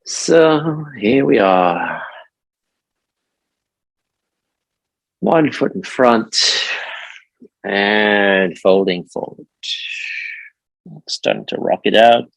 So here we are. 1 foot in front and folding forward. Starting to rock it out.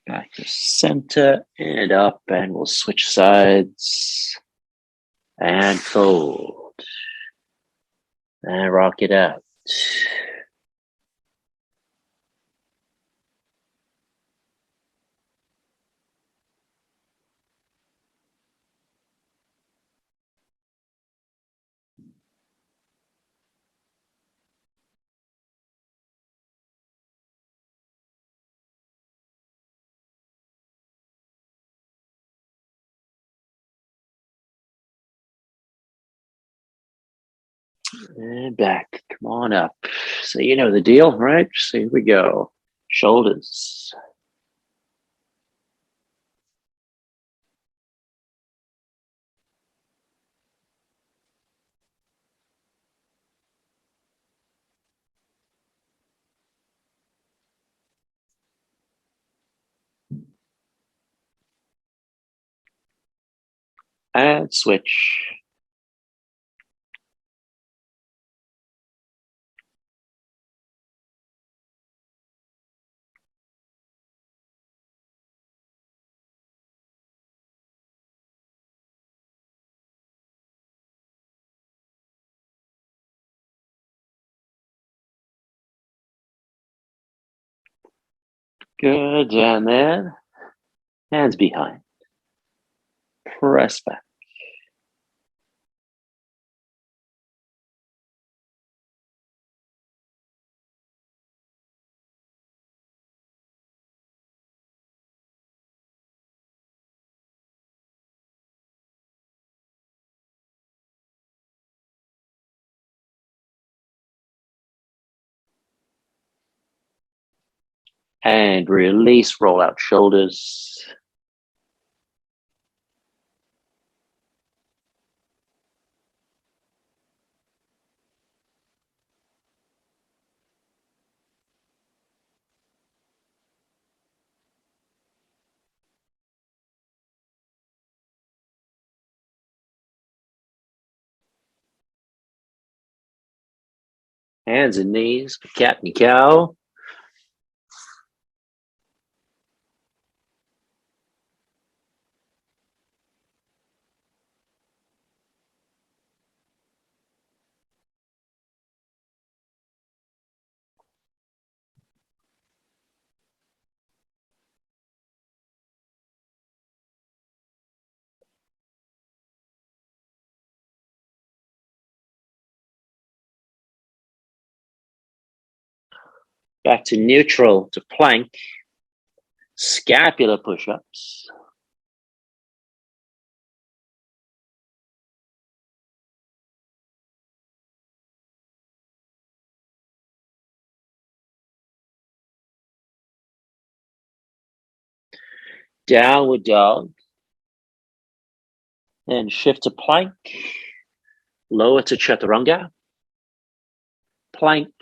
Back to center and up, and we'll switch sides and fold and rock it out. And back. Come on up. So you know the deal, right? So here we go. Shoulders. And switch. Good. And then hands behind. Press back. And release, roll out shoulders. Hands and knees, cat and cow. Back to neutral, to plank. Scapular push-ups. Downward dog. Then shift to plank. Lower to chaturanga. Plank.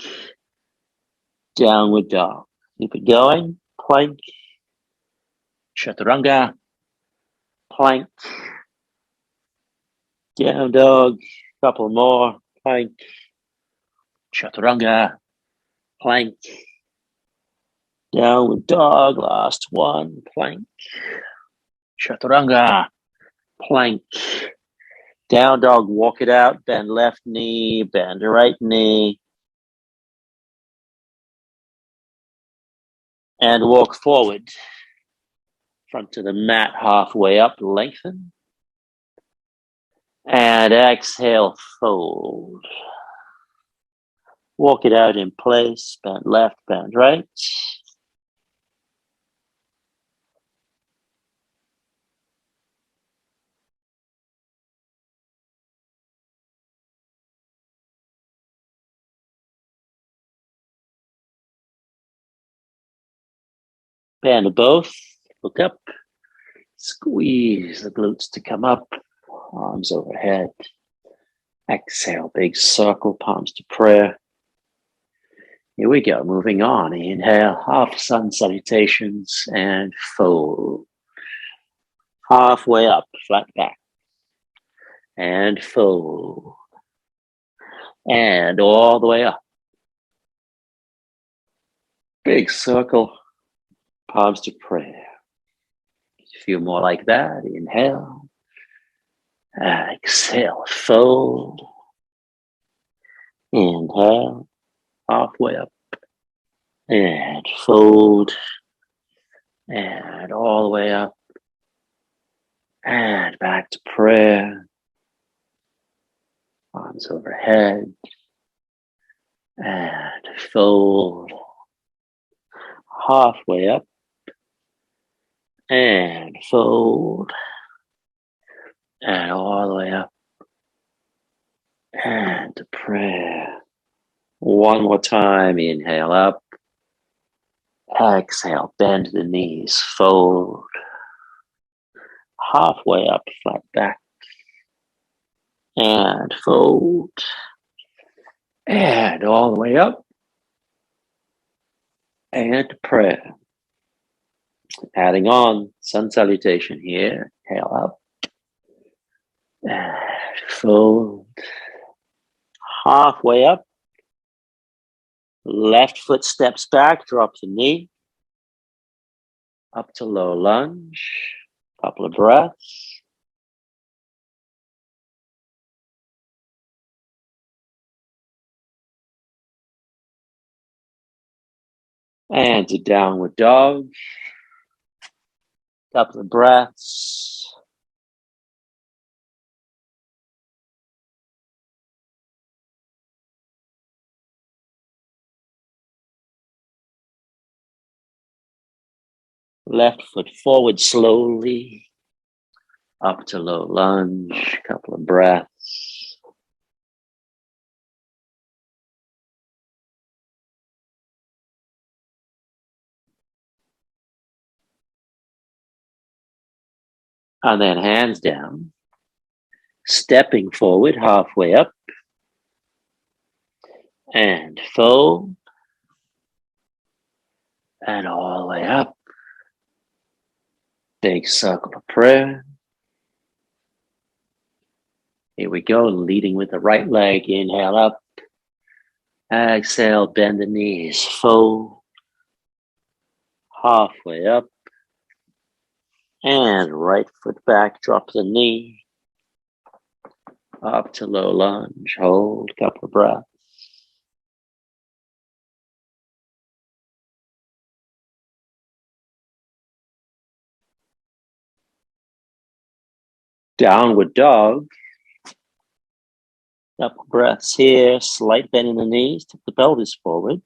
Downward dog. Keep it going. Plank. Chaturanga. Plank. Down dog. Couple more. Plank. Chaturanga. Plank. Downward dog. Last one. Plank. Chaturanga. Plank. Down dog, walk it out, bend left knee, bend right knee. And walk forward. Front to the mat, halfway up, lengthen. And exhale, fold. Walk it out in place, bend left, bend right. Bend both, look up, squeeze the glutes to come up, arms overhead. Exhale, big circle, palms to prayer. Here we go, moving on. Inhale, half sun salutations and fold. Halfway up, flat back. And fold. And all the way up. Big circle, palms to prayer. A few more like that. Inhale. Exhale, fold. Inhale, halfway up. And fold. And all the way up. And back to prayer. Arms overhead. And fold. Halfway up. And fold. And all the way up. And to prayer. One more time. Inhale up. Exhale. Bend the knees. Fold. Halfway up. Flat back. And fold. And all the way up. And to prayer. Adding on sun salutation here. Inhale up. And fold. Halfway up. Left foot steps back. Drop the knee. Up to low lunge. Couple of breaths. And to downward dog. Couple of breaths. Left foot forward slowly. Up to low lunge. Couple of breaths. And then hands down. Stepping forward halfway up. And fold. And all the way up. Big circle of prayer. Here we go, leading with the right leg. Inhale up. Exhale, bend the knees. Fold. Halfway up. And right foot back, drop the knee. Up to low lunge. Hold, couple of breaths. Downward dog. Couple breaths here. Slight bend in the knees. Tip the pelvis forward.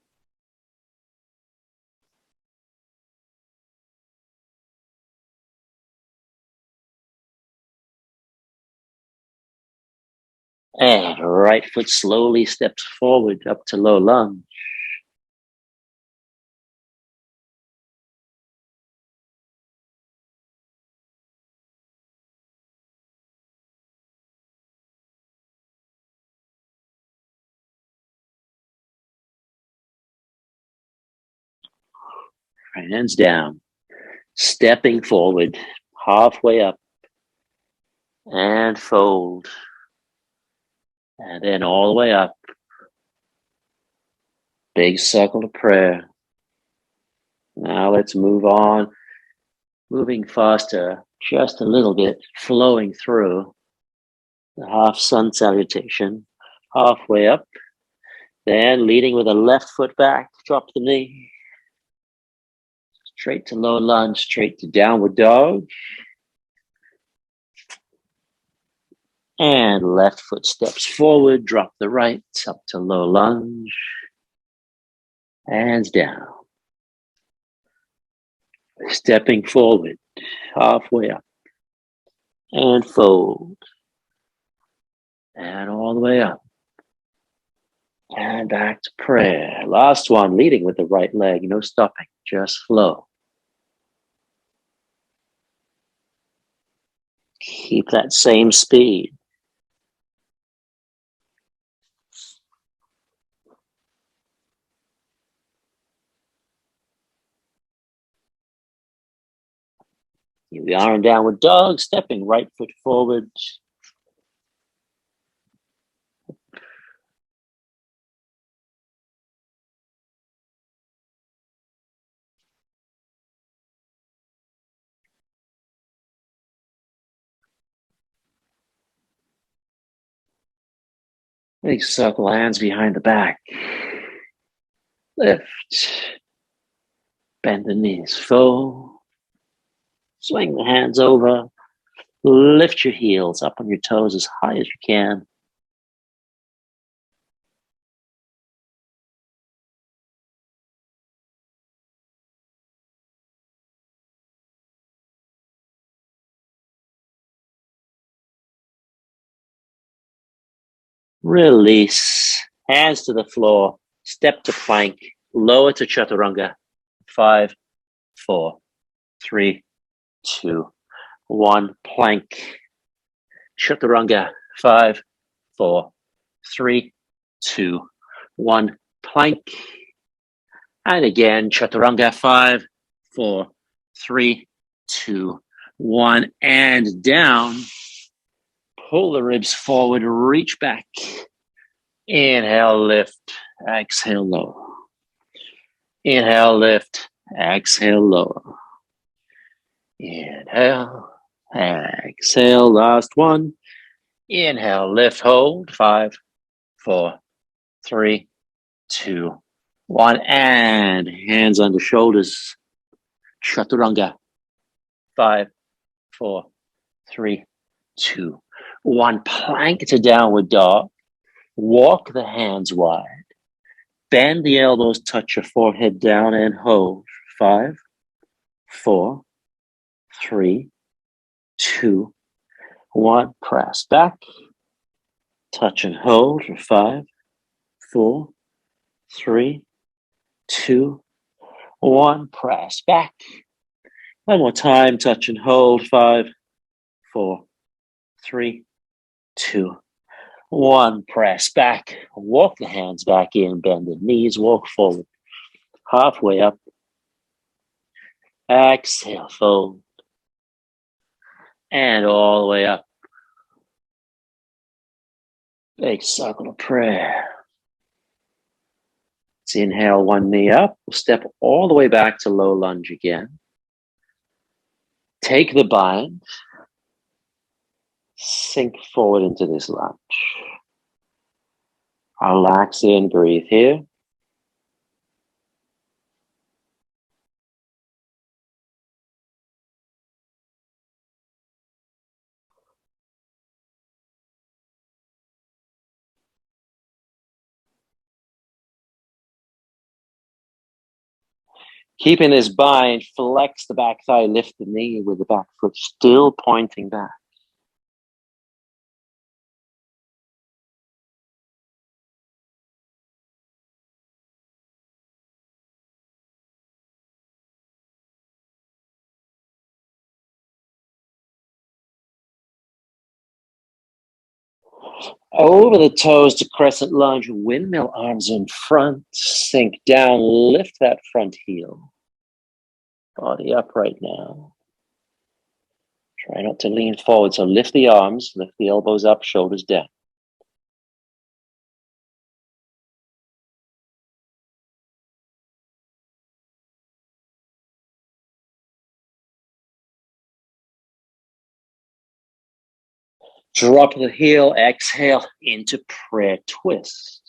And right foot slowly steps forward up to low lunge. Hands down. Stepping forward, halfway up. And fold. And then all the way up. Big circle of prayer. Now let's move on. Moving faster, just a little bit, flowing through the half sun salutation. Halfway up. Then leading with a left foot back, drop the knee. Straight to low lunge, straight to downward dog. And left foot steps forward, drop the right, up to low lunge. Hands down. Stepping forward, halfway up. And fold. And all the way up. And back to prayer. Last one, leading with the right leg. No stopping, just flow. Keep that same speed. Here we are in downward dog, stepping right foot forward. Big circle, hands behind the back. Lift. Bend the knees, fold. Swing the hands over. Lift your heels up on your toes as high as you can. Release. Hands to the floor. Step to plank. Lower to chaturanga. 5, 4, 3, 2, 1. Plank. Chaturanga. 5, 4, 3, 2, 1. Plank. And again, chaturanga. 5, 4, 3, 2, 1. And down. Pull the ribs forward. Reach back. Inhale, lift. Exhale, lower. Inhale, lift. Exhale, lower. Inhale. Exhale. Last one. Inhale, lift, hold. 5, 4, 3, 2, 1. And hands under shoulders. Chaturanga. 5, 4, 3, 2, 1. Plank to downward dog. Walk the hands wide. Bend the elbows, touch your forehead down and hold. 5, 4, 3, 2, 1. Press back. Touch and hold for 5, 4, 3, 2, 1. Press back. One more time. Touch and hold. 5, 4, 3, 2, 1. Press back. Walk the hands back in. Bend the knees. Walk forward. Halfway up. Exhale. Fold. And all the way up. Big circle of prayer. Let's inhale one knee up. We'll step all the way back to low lunge again. Take the bind. Sink forward into this lunge. Relax in, breathe here. Keeping this bind, flex the back thigh, lift the knee with the back foot still pointing back. Over the toes to crescent lunge, windmill arms in front, sink down, lift that front heel. Body upright now. Try not to lean forward, so lift the arms, lift the elbows up, shoulders down. Drop the heel, exhale into prayer twist.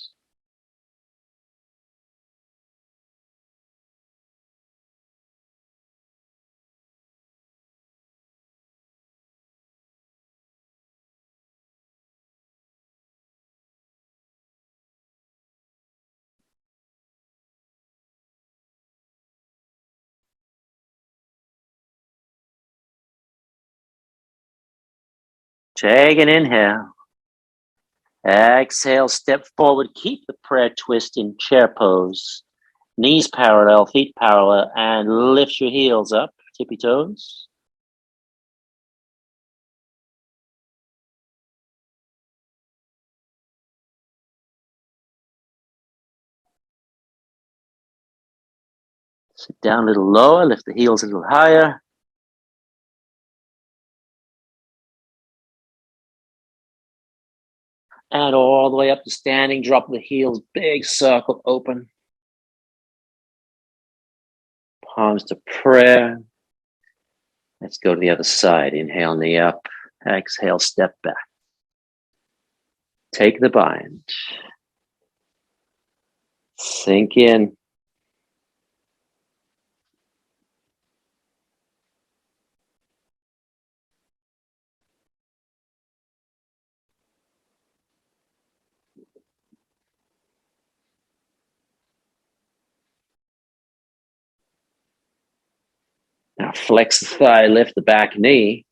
Take an inhale. Exhale, step forward. Keep the prayer twist in chair pose. Knees parallel, feet parallel, and lift your heels up, tippy toes. Sit down a little lower, lift the heels a little higher. And all the way up to standing, drop the heels, big circle open. Palms to prayer. Let's go to the other side. Inhale, knee up. Exhale, step back. Take the bind. Sink in. Now flex the thigh, lift the back knee.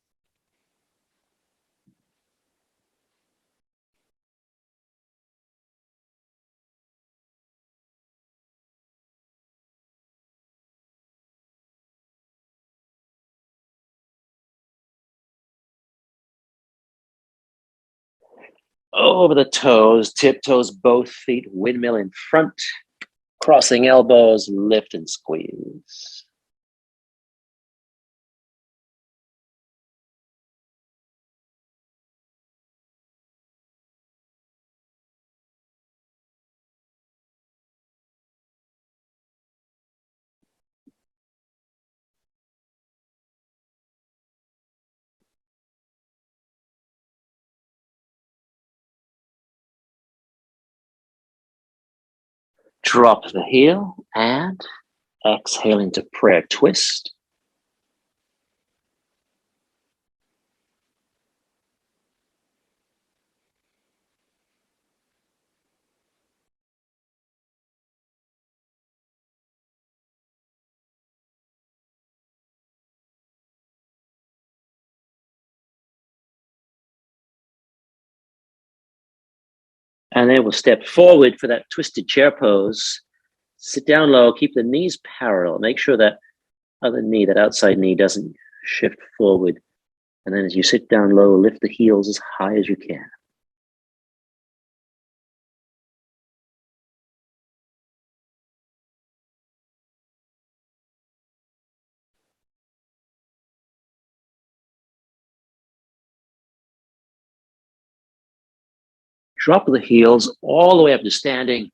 Over the toes, tiptoes, both feet, windmill in front. Crossing elbows, lift and squeeze. Drop the heel and exhale into prayer twist. And then we'll step forward for that twisted chair pose. Sit down low, keep the knees parallel. Make sure that other knee, that outside knee, doesn't shift forward. And then as you sit down low, lift the heels as high as you can. Drop the heels all the way up to standing.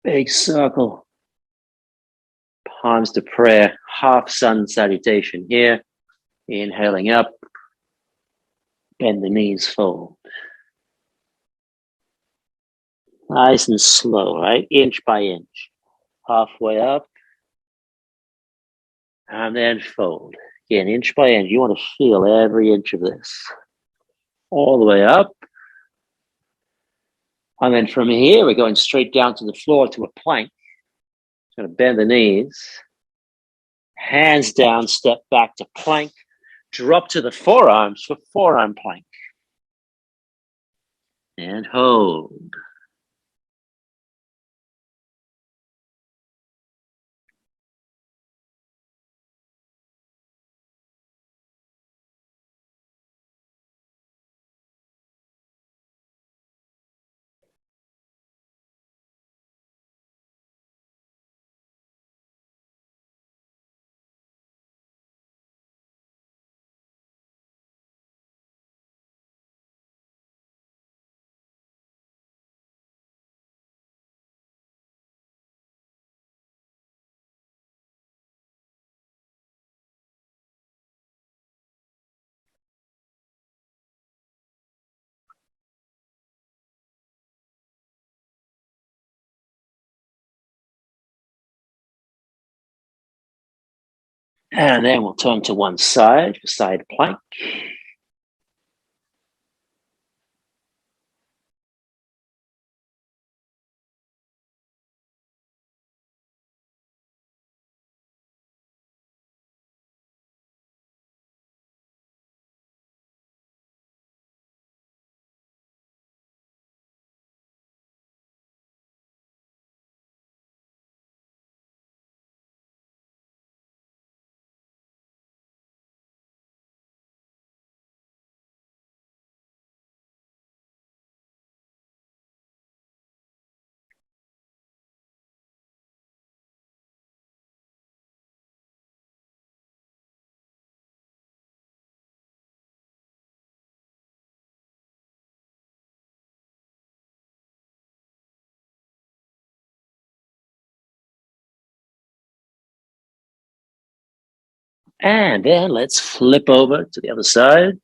Big circle. Palms to prayer. Half sun salutation here. Inhaling up. Bend the knees, fold. Nice and slow, right? Inch by inch. Halfway up. And then fold. Again, inch by inch. You want to feel every inch of this. All the way up. And then from here, we're going straight down to the floor to a plank. Going to bend the knees. Hands down, step back to plank. Drop to the forearms for forearm plank. And hold. And then we'll turn to one side for side plank. And then let's flip over to the other side.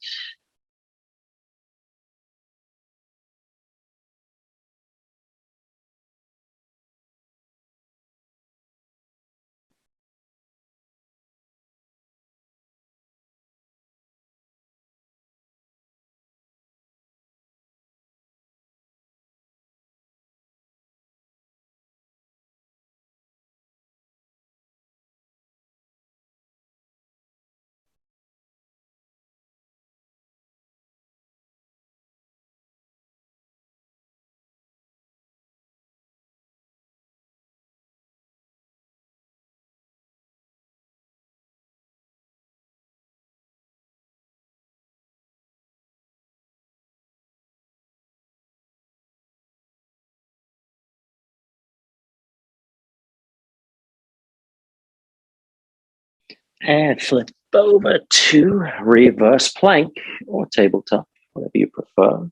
And flip over to reverse plank or tabletop, whatever you prefer.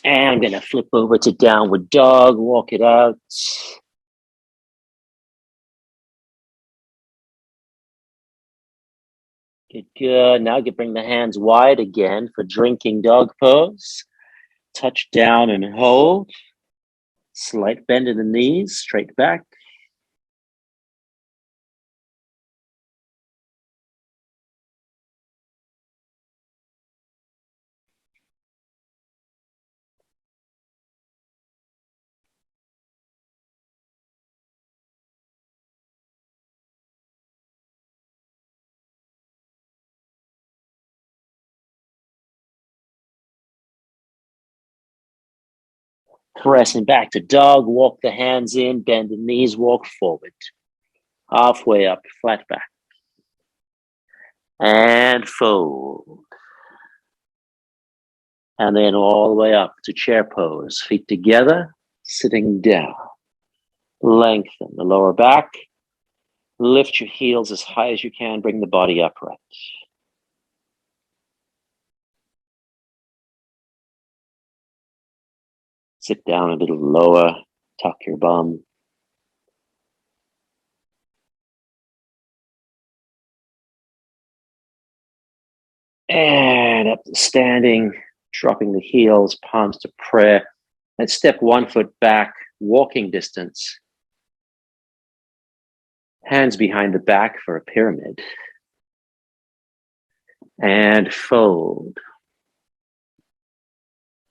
And I'm going to flip over to downward dog, walk it out. Good, good. Now you can bring the hands wide again for drinking dog pose. Touch down and hold. Slight bend in the knees, straight back. Pressing back to dog, walk the hands in, bend the knees, walk forward. Halfway up, flat back. And fold. And then all the way up to chair pose. Feet together, sitting down. Lengthen the lower back. Lift your heels as high as you can. Bring the body upright. Sit down a little lower. Tuck your bum. And up to standing, dropping the heels, palms to prayer. Let's step 1 foot back, walking distance. Hands behind the back for a pyramid. And fold.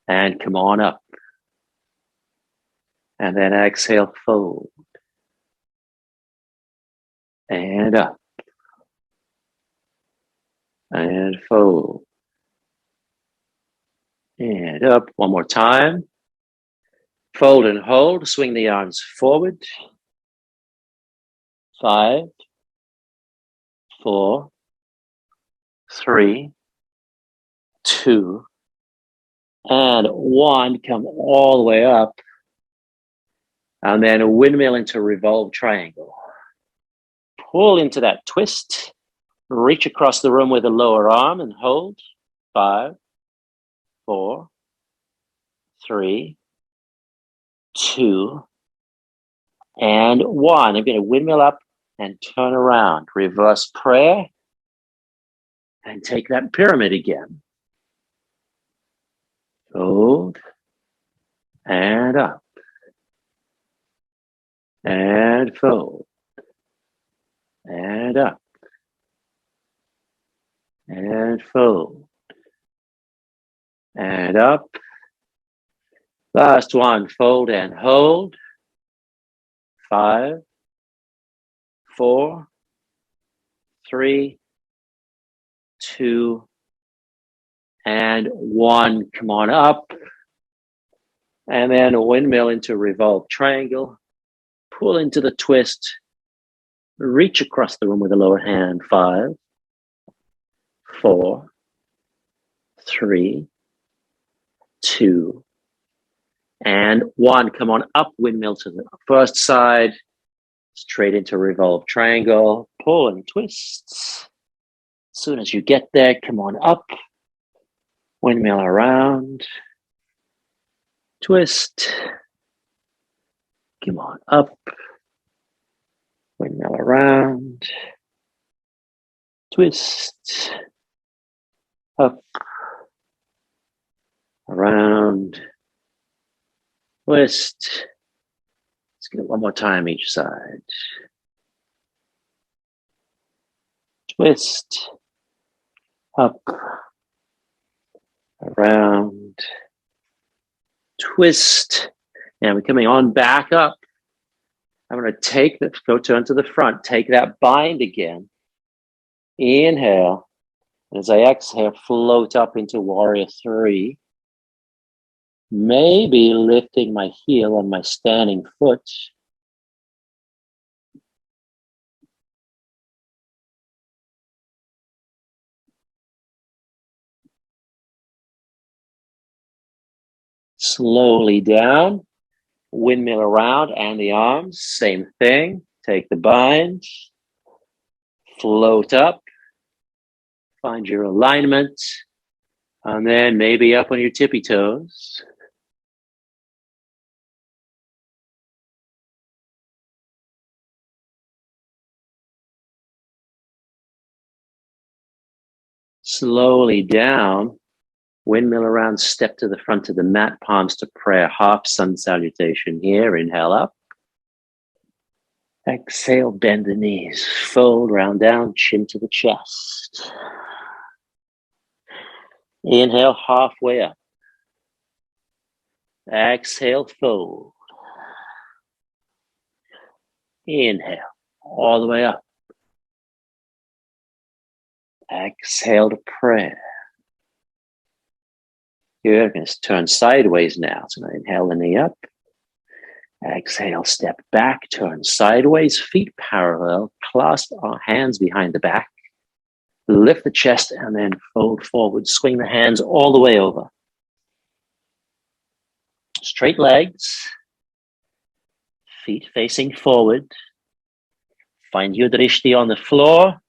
And come on up. And then exhale, fold. And up. And fold. And up. One more time. Fold and hold. Swing the arms forward. 5, 4, 3, 2, and 1. Come all the way up. And then a windmill into revolve triangle. Pull into that twist. Reach across the room with the lower arm and hold. 5, 4, 3, 2, and 1. I'm going to windmill up and turn around. Reverse prayer. And take that pyramid again. Hold. And up. And fold. And up. And fold. and up. Last one, fold and hold. 5, 4, 3, 2, and 1. Come on up. And then a windmill into revolve triangle. Pull into the twist. Reach across the room with the lower hand. 5, 4, 3, 2, and 1. Come on up, windmill to the first side. Straight into revolve triangle. Pull and twist. As soon as you get there, come on up. Windmill around. Twist. Come on up. Windmill around. Twist. Up. Around. Twist. Let's get it one more time each side. Twist. Up. Around. Twist. And we're coming on back up. I'm going to turn to the front, take that bind again. Inhale. And as I exhale, float up into warrior 3. Maybe lifting my heel on my standing foot. Slowly down. Windmill around and the arms. Same thing. Take the bind. Float up. Find your alignment. And then maybe up on your tippy toes. Slowly down. Windmill around, step to the front of the mat, palms to prayer, half sun salutation here. Inhale up. Exhale, bend the knees, fold, round down, chin to the chest. Inhale, halfway up. Exhale, fold. Inhale, all the way up. Exhale to prayer. You're going to turn sideways now. So I'm going to inhale the knee up. Exhale, step back, turn sideways, feet parallel, clasp our hands behind the back. Lift the chest and then fold forward. Swing the hands all the way over. Straight legs. Feet facing forward. Find your drishti on the floor.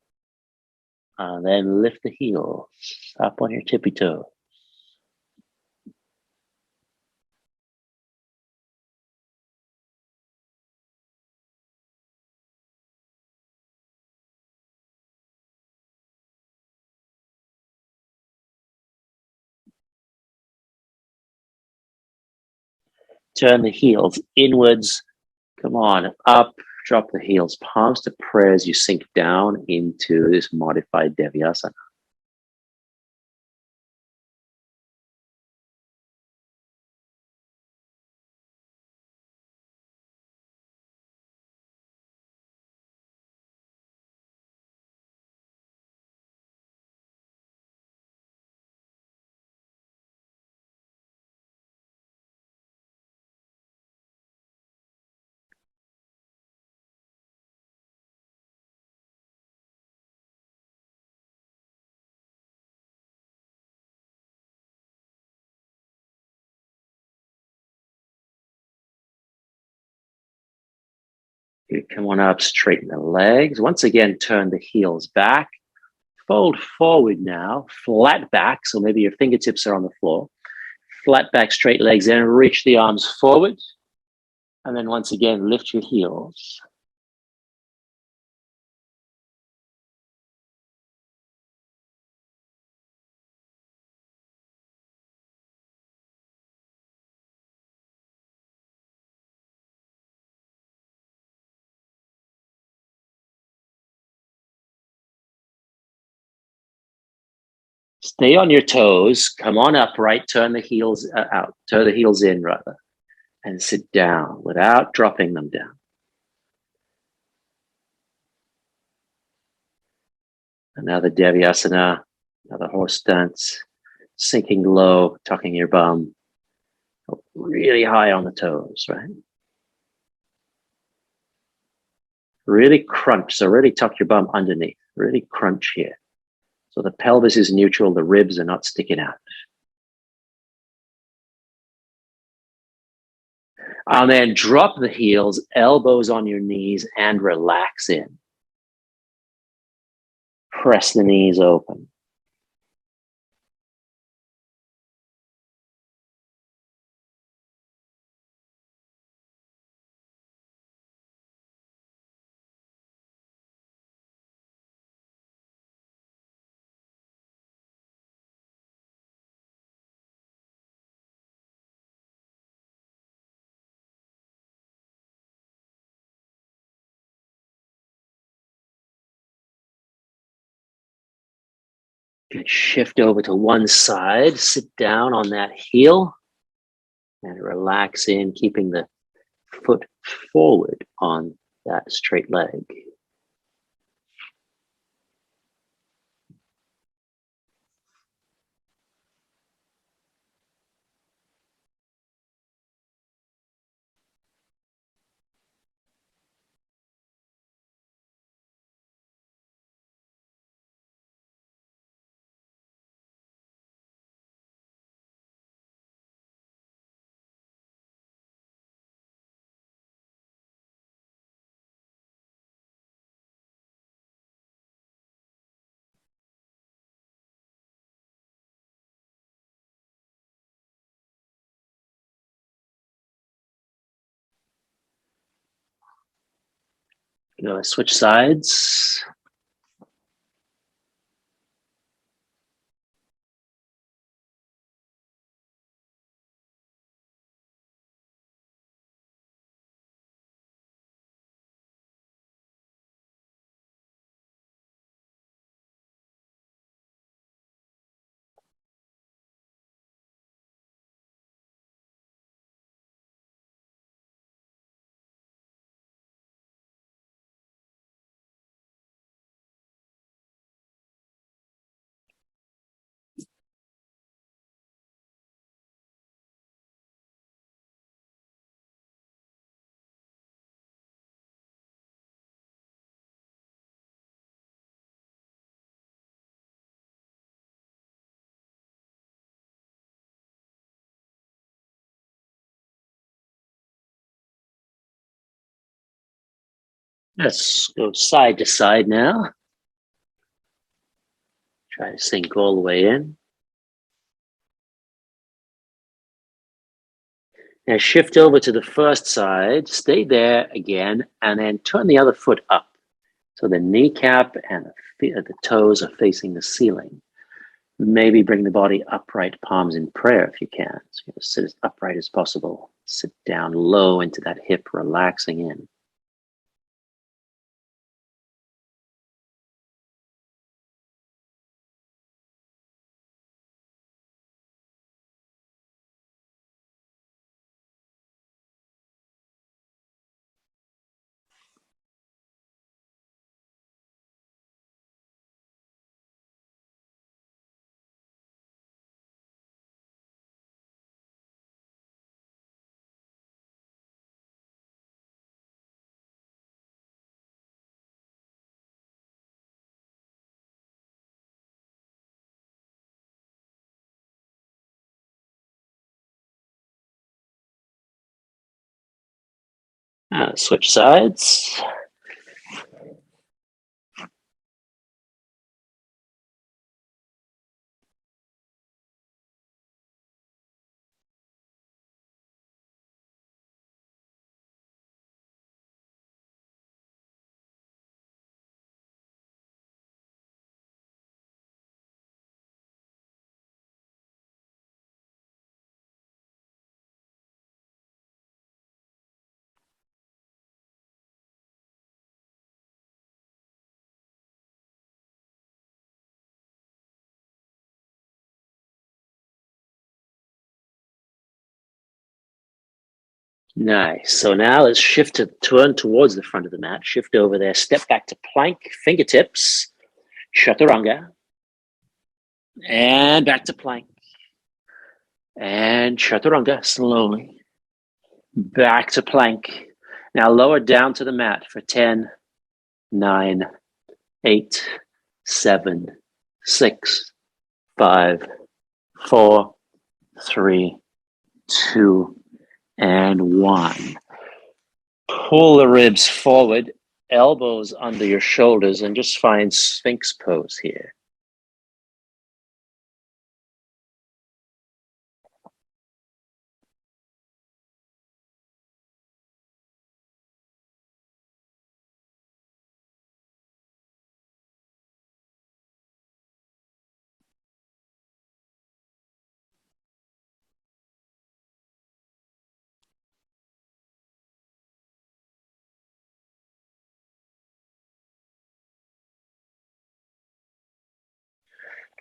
And then lift the heels up on your tippy toe. Turn the heels inwards. Come on, up. Drop the heels, palms to prayer as you sink down into this modified Vinyasa. Come on up, straighten the legs. Once again, turn the heels back. Fold forward now, flat back. So maybe your fingertips are on the floor. Flat back, straight legs in, reach the arms forward. And then once again, lift your heels. Stay on your toes. Come on upright. Turn the heels out. Turn the heels in, rather, and sit down without dropping them down. Another Devyasana, another horse stance. Sinking low, tucking your bum. Really high on the toes, right? Really crunch. So really tuck your bum underneath. Really crunch here. So the pelvis is neutral. The ribs are not sticking out. And then drop the heels, elbows on your knees, and relax in. Press the knees open. Good. Shift over to one side. Sit down on that heel and relax in, keeping the foot forward on that straight leg. Switch sides. Let's go side to side now. Try to sink all the way in. Now shift over to the first side, stay there again, and then turn the other foot up. So the kneecap and the toes are facing the ceiling. Maybe bring the body upright, palms in prayer if you can. So sit as upright as possible. Sit down low into that hip, relaxing in. Switch sides. Nice. So now let's shift to turn towards the front of the mat. Shift over there. Step back to plank, fingertips, chaturanga, and back to plank. And chaturanga slowly. Back to plank. Now lower down to the mat for 10, 9, 8, 7, 6, 5, 4, 3, 2, and 1. Pull the ribs forward, elbows under your shoulders, and just find Sphinx pose here.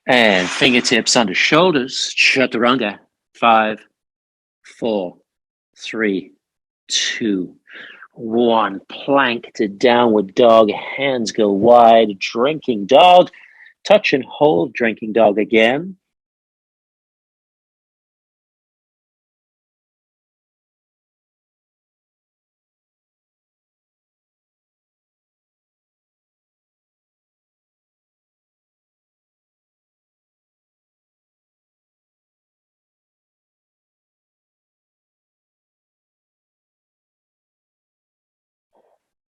And fingertips under shoulders, chaturanga. 5, 4, 3, 2, 1. Plank to downward dog. Hands go wide. Drinking dog. Touch and hold. Drinking dog again.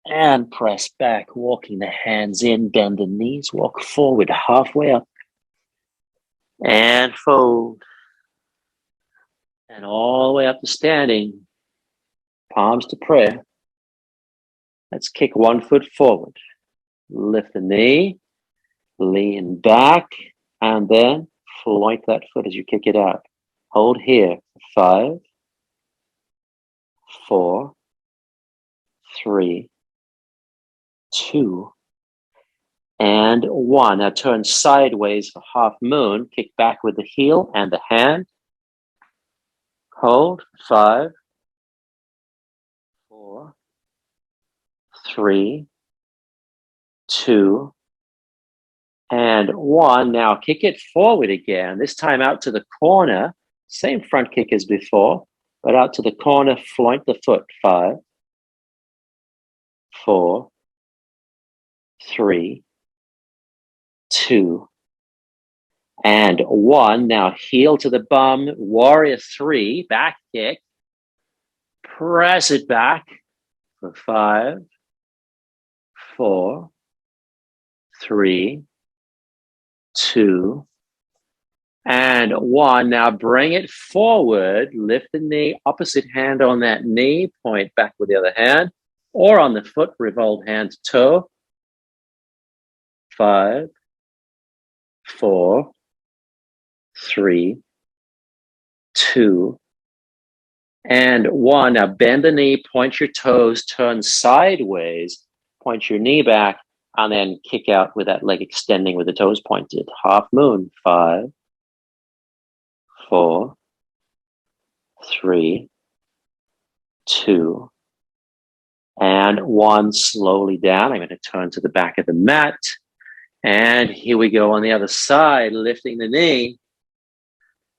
And press back, walking the hands in, bend the knees, walk forward halfway up. And fold. And all the way up to standing, palms to prayer. Let's kick one foot forward. Lift the knee, lean back, and then flank that foot as you kick it out. Hold here. 5, 4, 3, 2, and 1. Now turn sideways for half moon. Kick back with the heel and the hand. Hold. 5, 4, 3, 2, and 1. Now kick it forward again, this time out to the corner. Same front kick as before, but out to the corner, flank the foot. 5, 4, 3, 2, and 1. Now heel to the bum, warrior 3, back kick. Press it back for 5, 4, 3, 2, and 1. Now bring it forward. Lift the knee, opposite hand on that knee. Point back with the other hand. Or on the foot, revolve hand to toe. 5, 4, 3, 2, and 1. Now bend the knee, point your toes, turn sideways, point your knee back, and then kick out with that leg extending with the toes pointed. Half moon. 5, 4, 3, 2, and 1. Slowly down. I'm going to turn to the back of the mat. And here we go on the other side, lifting the knee,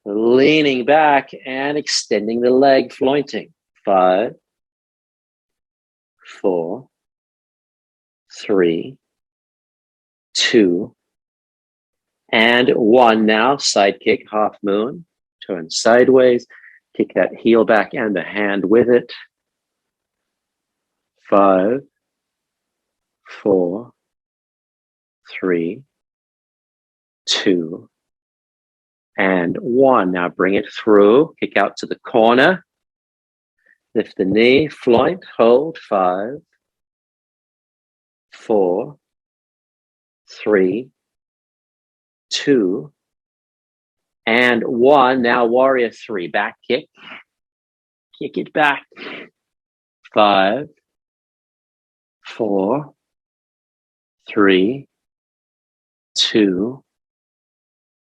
leaning back and extending the leg, flointing. 5, 4, 3, 2, and 1. Now side kick, half moon, turn sideways, kick that heel back and the hand with it. 5, 4, 3, 2, and 1. Now bring it through, kick out to the corner, lift the knee, floint, hold. 5, 4, 3, 2, and 1. Now warrior 3, back kick, kick it back. 5, 4, 3, 2,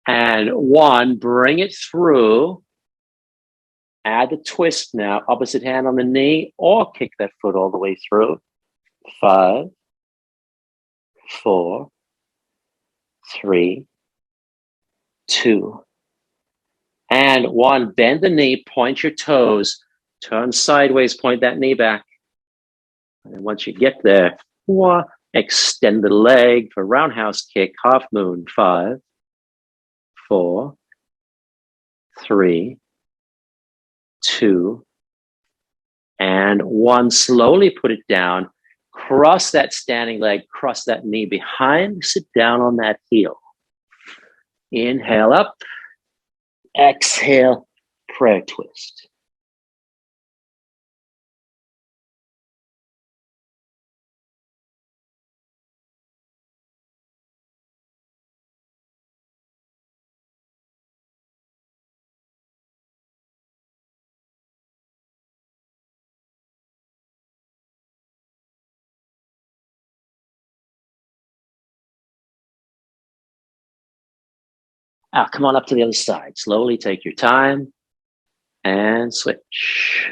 and 1. Bring it through Add the twist now. Opposite hand on the knee or kick that foot all the way through. 5, 4, 3, 2, and 1. Bend the knee, point your toes, turn sideways, point that knee back. And once you get there, extend the leg for roundhouse kick, half moon. 5, 4, 3, 2, and 1. Slowly put it down. Cross that standing leg, cross that knee behind, sit down on that heel. Inhale up, exhale, prayer twist. Come on up to the other side. Slowly take your time and switch.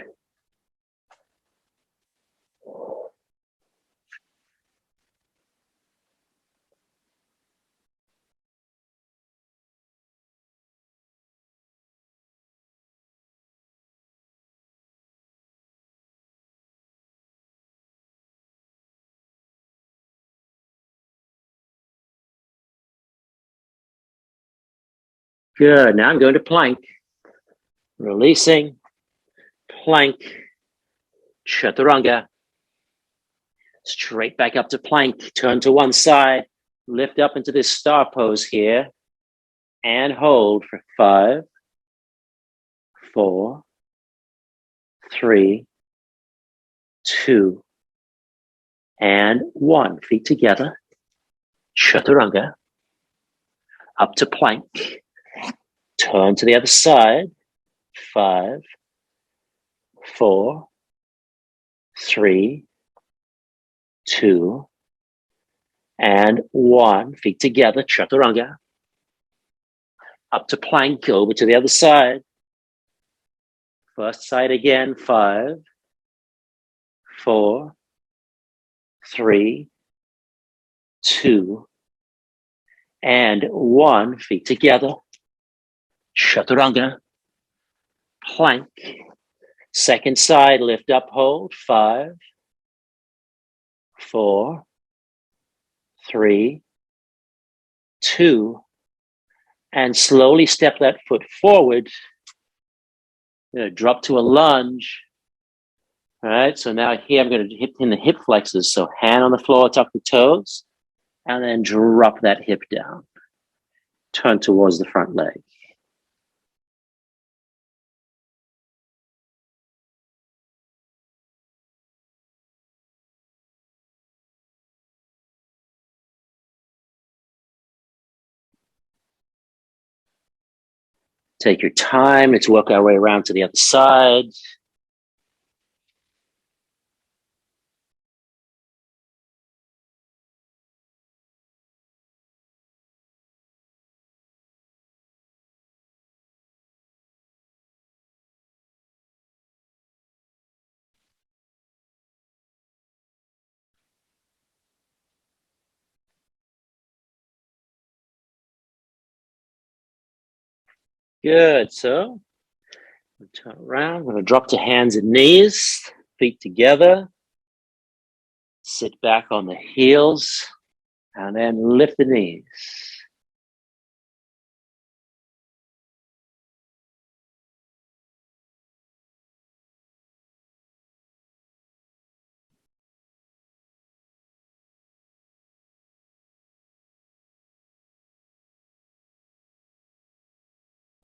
Good. Now I'm going to plank. Releasing, plank, chaturanga. Straight back up to plank. Turn to one side. Lift up into this star pose here. And hold for 5, 4, 3, 2, and 1. Feet together. Chaturanga. Up to plank. Turn to the other side. 5, 4, 3, 2, and 1. Feet together. Chaturanga. Up to plank. Over to the other side. First side again. 5, 4, 3, 2, and 1. Feet together. Chaturanga. Plank. Second side, lift up, hold. 5, 4, 3, 2, and slowly step that foot forward. Drop to a lunge. All right, so now here I'm going to hit in the hip flexors. So hand on the floor, tuck the toes, and then drop that hip down. Turn towards the front leg. Take your time. Let's work our way around to the other side. Good. So turn around. We're going to drop to hands and knees, feet together. Sit back on the heels, and then lift the knees.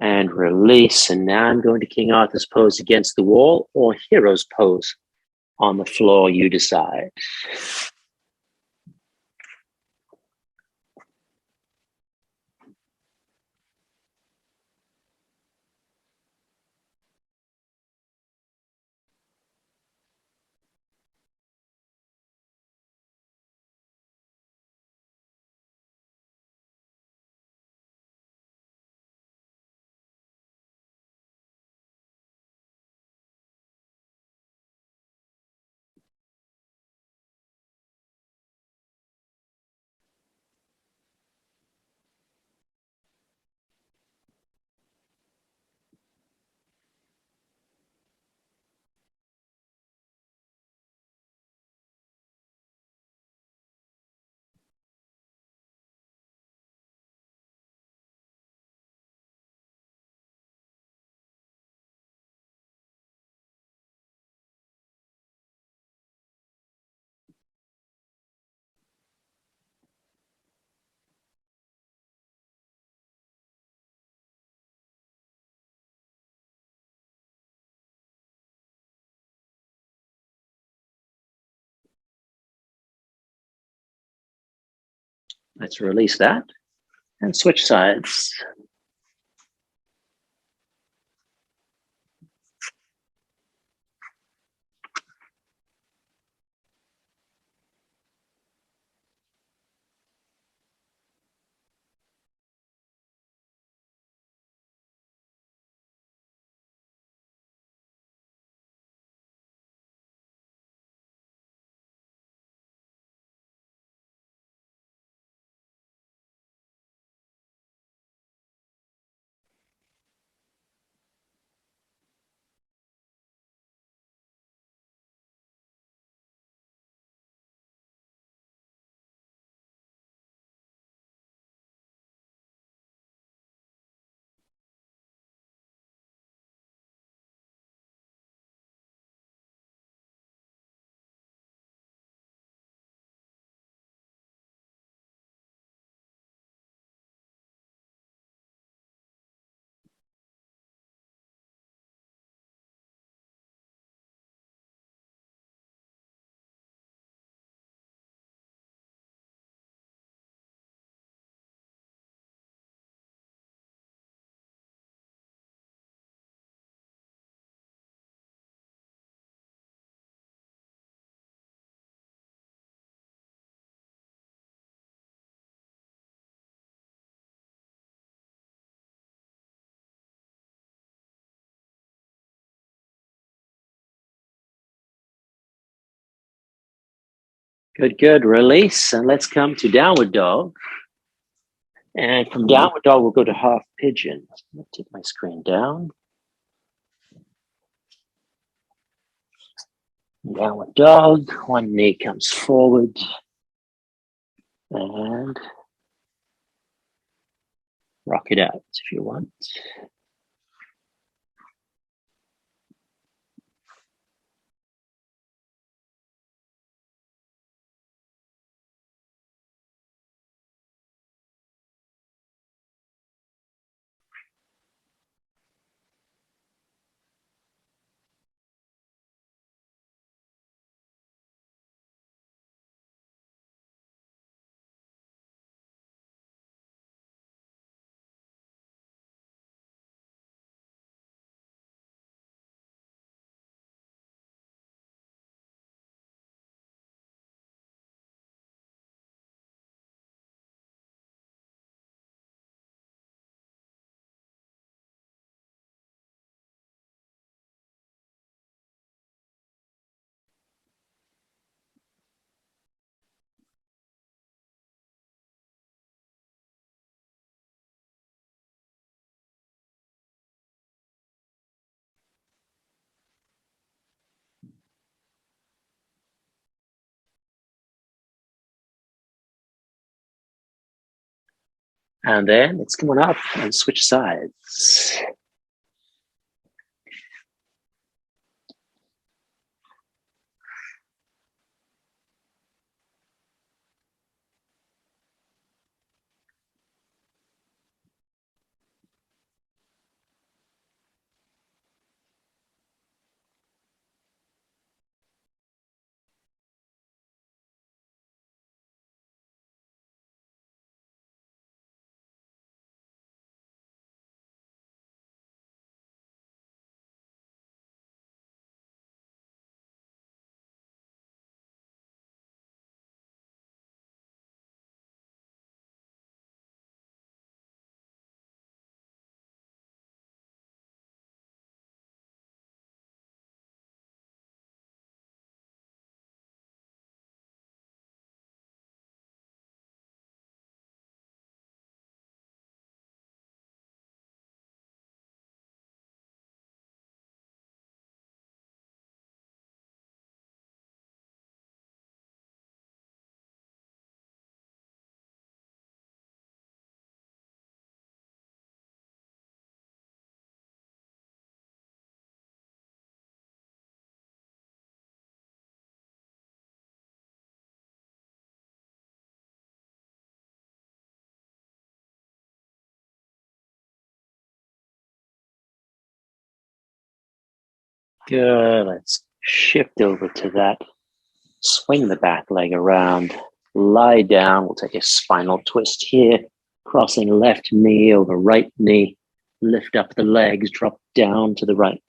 And release. And now I'm going to King Arthur's pose against the wall or Hero's pose on the floor. You decide. Let's release that and switch sides. Good, good. Release, and let's come to downward dog. And from downward dog, we'll go to half pigeon. I'll take my screen down. Downward dog. One knee comes forward. And rock it out if you want. And then let's come on up and switch sides. Good. Let's shift over to that. Swing the back leg around. lie down. We'll take a spinal twist here, crossing left knee over right knee. Lift up the legs, drop down to the right.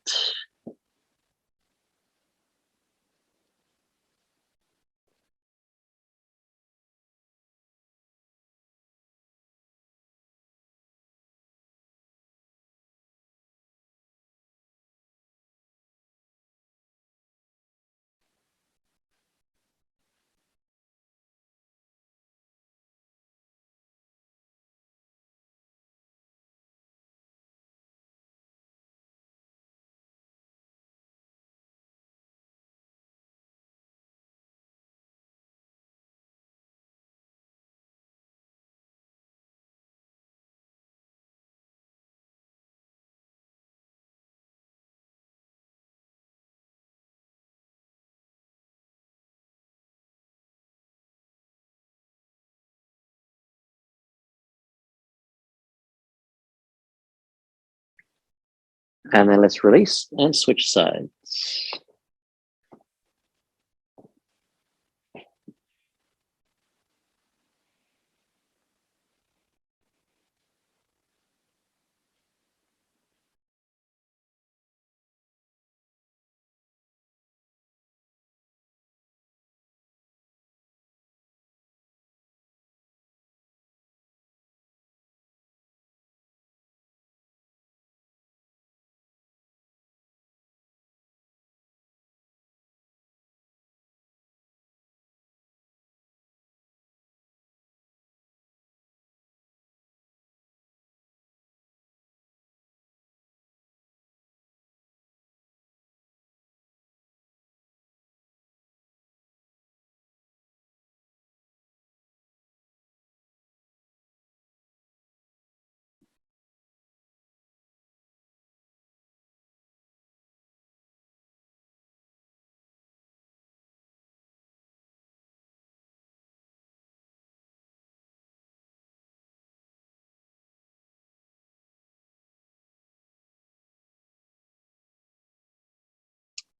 And then let's release and switch sides.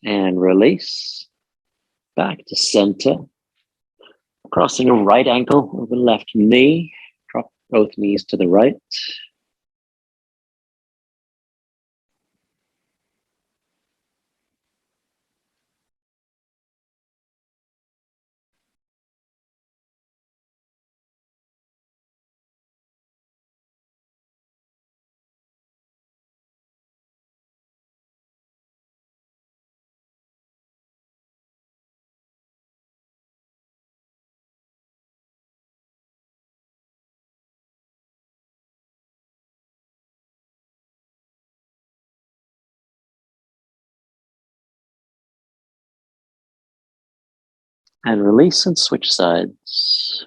And release. Back to center. Crossing a right ankle over left knee. Drop both knees to the right. And release and switch sides.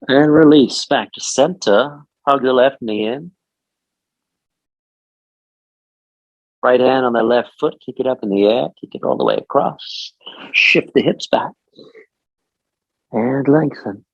And release back to center. Hug the left knee in. Right hand on the left foot. Kick it up in the air. Kick it all the way across. Shift the hips back. And lengthen.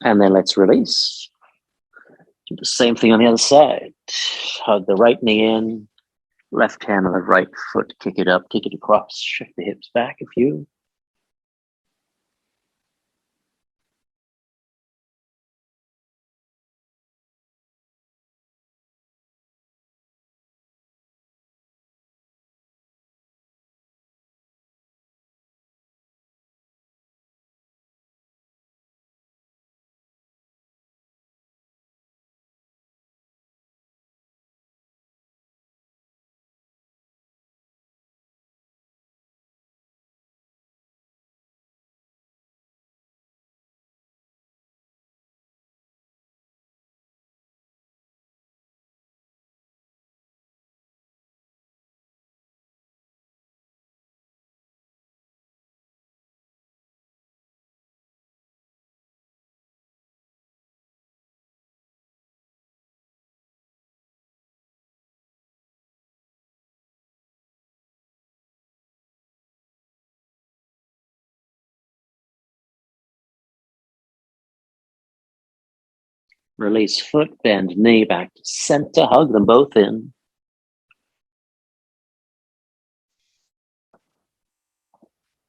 And then let's release. Do the same thing on the other side. Hug the right knee in, left hand on the right foot, kick it up, kick it across, shift the hips back a few. Release foot, bend knee back to center, hug them both in.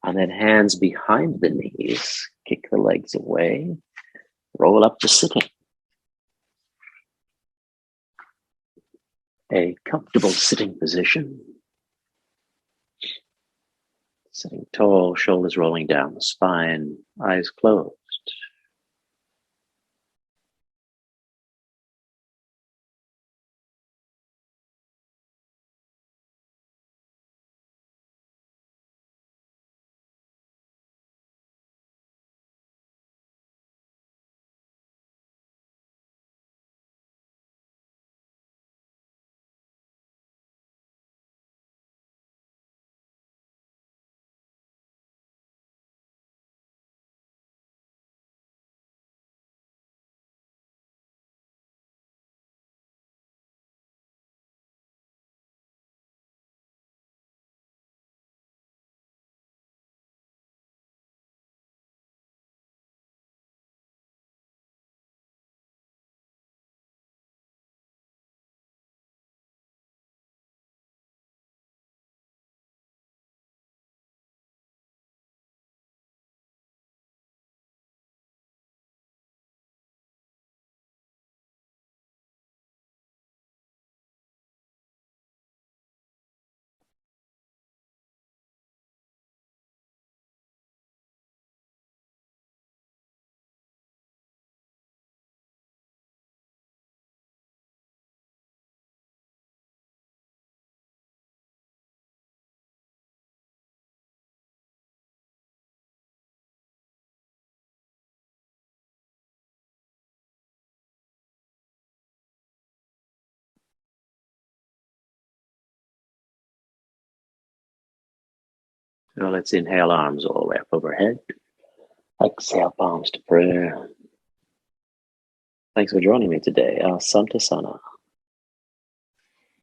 And then hands behind the knees, kick the legs away, roll up to sitting. A comfortable sitting position. Sitting tall, shoulders rolling down the spine, eyes closed. Now let's inhale, arms all the way up overhead. Exhale, palms to prayer. Thanks for joining me today. Asanta Sana.